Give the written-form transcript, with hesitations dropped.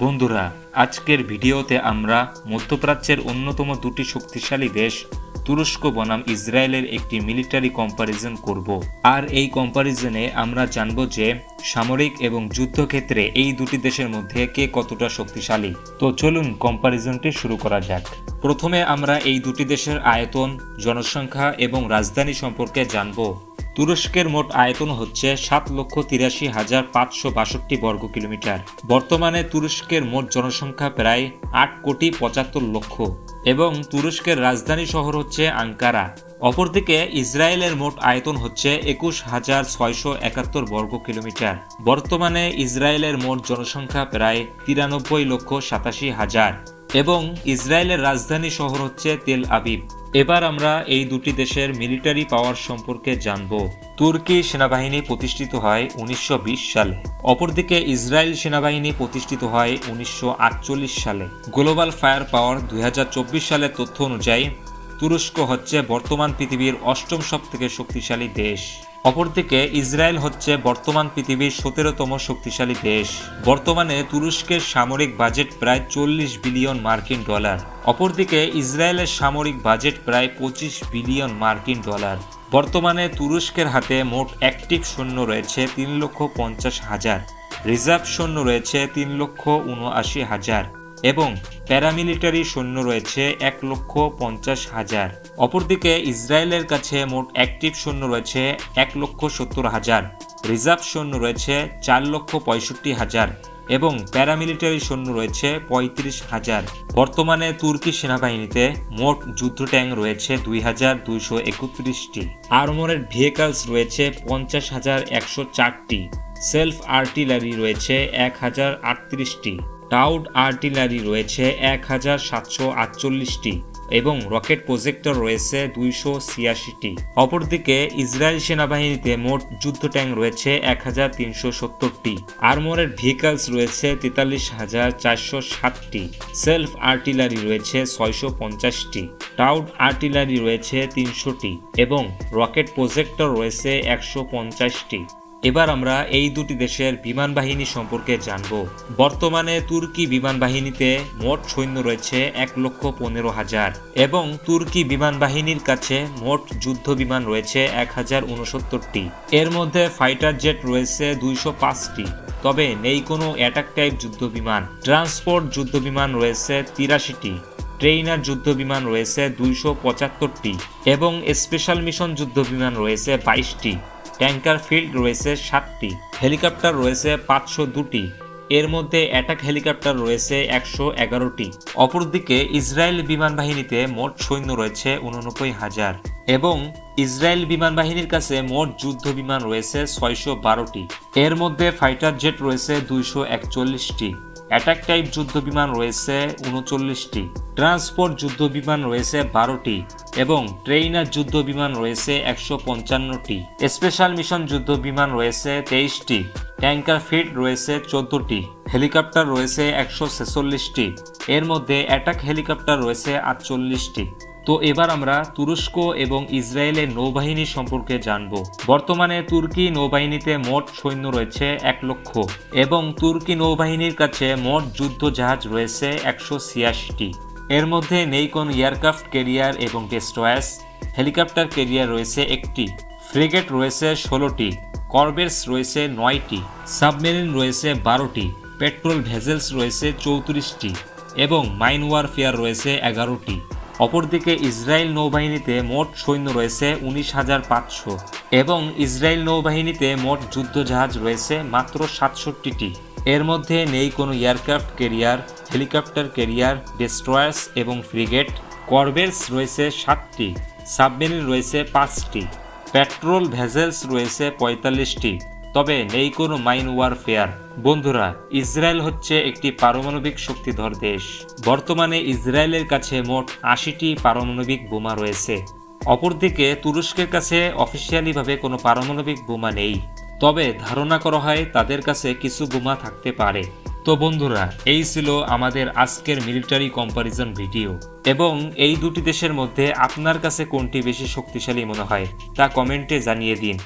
বন্ধুরা, আজকের ভিডিওতে আমরা মধ্যপ্রাচ্যের অন্যতম দুটি শক্তিশালী দেশ তুরস্ক বনাম ইসরায়েলের একটি মিলিটারি কম্প্যারিজন করব। আর এই কম্প্যারিজনে আমরা জানব যে সামরিক এবং যুদ্ধক্ষেত্রে এই দুটি দেশের মধ্যে কে কতটা শক্তিশালী। তো চলুন কম্প্যারিজনটি শুরু করা যাক। প্রথমে আমরা এই দুটি দেশের আয়তন, জনসংখ্যা এবং রাজধানী সম্পর্কে জানব। তুরস্কের মোট আয়তন হচ্ছে 7,83,562 বর্গ কিলোমিটার। বর্তমানে তুরস্কের মোট জনসংখ্যা প্রায় 8,75,00,000 এবং তুরস্কের রাজধানী শহর হচ্ছে আঙ্কারা। অপরদিকে ইসরায়েলের মোট আয়তন হচ্ছে 21,671 বর্গ কিলোমিটার। বর্তমানে ইসরায়েলের মোট জনসংখ্যা প্রায় 93,87,000 এবং ইসরায়েলের রাজধানী শহর হচ্ছে তেল আবিব। এবার আমরা এই দুটি দেশের মিলিটারি পাওয়ার সম্পর্কে জানব। তুর্কি সেনাবাহিনী প্রতিষ্ঠিত হয় 1920 সালে। অপরদিকে ইসরায়েল সেনাবাহিনী প্রতিষ্ঠিত হয় 1948 সালে। গ্লোবাল ফায়ার পাওয়ার 2024 সালের তথ্য অনুযায়ী তুরস্ক হচ্ছে বর্তমান পৃথিবীর 8ম সবথেকে শক্তিশালী দেশ। অপরদিকে ইসরায়েল হচ্ছে বর্তমান পৃথিবীর 17তম শক্তিশালী দেশ। বর্তমানে তুরস্কের সামরিক বাজেট প্রায় 40 বিলিয়ন মার্কিন ডলার। অপরদিকে ইসরায়েলের সামরিক বাজেট প্রায় 25 বিলিয়ন মার্কিন ডলার। বর্তমানে তুরস্কের হাতে মোট অ্যাক্টিভ সৈন্য রয়েছে 3,50,000, রিজার্ভ সৈন্য রয়েছে 3,79,000 এবং প্যারামিলিটারি সৈন্য রয়েছে 1,50,000। অপরদিকে ইসরায়েলের কাছে মোট অ্যাক্টিভ সৈন্য রয়েছে 1,70,000, রিজার্ভ সৈন্য রয়েছে 4,65,000 এবং প্যারামিলিটারি সৈন্য রয়েছে 35,000। বর্তমানে তুর্কি সেনাবাহিনীতে মোট যুদ্ধ ট্যাঙ্ক রয়েছে 2,231টি, আর্মোরেড ভেহিকলস রয়েছে 50,104টি, সেলফ আর্টিলারি রয়েছে 1,038টি, টাউড আর্টিলারি রয়েছে 1,748টি এবং রকেট প্রজেক্টর রয়েছে 286টি। অপরদিকে ইসরায়েল সেনাবাহিনীতে মোট যুদ্ধ ট্যাঙ্ক রয়েছে 1,370টি, আর্মোরেড ভেহিকলস রয়েছে 43,407টি, সেলফ আর্টিলারি রয়েছে 650টি, টাউড আর্টিলারি রয়েছে 300টি এবং রকেট প্রজেক্টর রয়েছে 150টি। এবার আমরা এই দুটি দেশের বিমান বাহিনী সম্পর্কে জানব। বর্তমানে তুর্কি বিমান বাহিনীতে মোট সৈন্য রয়েছে 1,15,000 এবং তুর্কি বিমান বাহিনীর কাছে মোট যুদ্ধ বিমান রয়েছে 1,069টি। এর মধ্যে ফাইটার জেট রয়েছে 205টি, তবে নেই কোনো অ্যাটাক টাইপ যুদ্ধ বিমান। ট্রান্সপোর্ট যুদ্ধ বিমান রয়েছে 83টি, ট্রেইনার যুদ্ধ বিমান রয়েছে 275টি এবং স্পেশাল মিশন যুদ্ধ বিমান রয়েছে 22টি। ট্যাঙ্কার ফিল্ড রয়েছে 7টি, হেলিকপ্টার রয়েছে 502টি। এর মধ্যে অ্যাটাক হেলিকপ্টার রয়েছে 111টি। অপরদিকে ইসরায়েল বিমান বাহিনীতে মোট সৈন্য রয়েছে 89,000 এবং ইসরায়েল বিমান বাহিনীর কাছে মোট যুদ্ধ বিমান রয়েছে 612টি। এর মধ্যে ফাইটার জেট রয়েছে 241টি, অ্যাটাক টাইপ যুদ্ধ বিমান রয়েছে 39টি, ট্রান্সপোর্ট যুদ্ধ বিমান রয়েছে 12টি এবং ট্রেইনার যুদ্ধ বিমান রয়েছে 155টি। স্পেশাল মিশন যুদ্ধ বিমান রয়েছে 23টি, ট্যাঙ্কার ফিল্ড রয়েছে 14টি, হেলিকপ্টার রয়েছে 146টি। এর মধ্যে অ্যাটাক হেলিকপ্টার রয়েছে 48টি। তো এবার আমরা তুরস্ক এবং ইসরায়েলের নৌবাহিনী সম্পর্কে জানব। বর্তমানে তুর্কি নৌবাহিনীতে মোট সৈন্য রয়েছে 1,00,000 এবং তুর্কি নৌবাহিনীর কাছে মোট যুদ্ধ জাহাজ রয়েছে 186টি। এর মধ্যে নেই কোন এয়ারক্রাফট ক্যারিয়ার এবং ডেস্ট্রয়ার্স। হেলিকপ্টার ক্যারিয়ার রয়েছে 1টি, ফ্রিগেট রয়েছে 16টি, করভেটস রয়েছে 9টি, সাবমেরিন রয়েছে 12টি, পেট্রোল ভেসেলস রয়েছে 34টি এবং মাইন ওয়ারফেয়ার রয়েছে 11টি। অপরদিকে ইসরায়েল নৌবাহিনীতে মোট সৈন্য রয়েছে 19,500 এবং ইসরায়েল নৌবাহিনীতে মোট যুদ্ধ জাহাজ রয়েছে মাত্র 67টি। এর মধ্যে নেই কোনো এয়ারক্রাফট ক্যারিয়ার, হেলিকপ্টার ক্যারিয়ার, ডেস্ট্রয়ার্স এবং ফ্রিগেট। করভেটস রয়েছে 7টি, সাবমেরিন রয়েছে 5টি, পেট্রোল ভেসেলস রয়েছে 45টি, তবে নেই কোনো মাইন ওয়ারফেয়ার। বন্ধুরা, ইসরায়েল হচ্ছে একটি পারমাণবিক শক্তিধর দেশ। বর্তমানে ইসরায়েলের কাছে মোট 80টি পারমাণবিক বোমা রয়েছে। অপরদিকে তুরস্কের কাছে অফিসিয়ালিভাবে কোনো পারমাণবিক বোমা নেই, তবে ধারণা করা হয় তাদের কাছে কিছু বোমা থাকতে পারে। তো বন্ধুরা, এই ছিল আমাদের আজকের মিলিটারি কম্প্যারিজন ভিডিও এবং এই দুটি দেশের মধ্যে আপনার কাছে কোনটি বেশি শক্তিশালী মনে হয় তা কমেন্টে জানিয়ে দিন।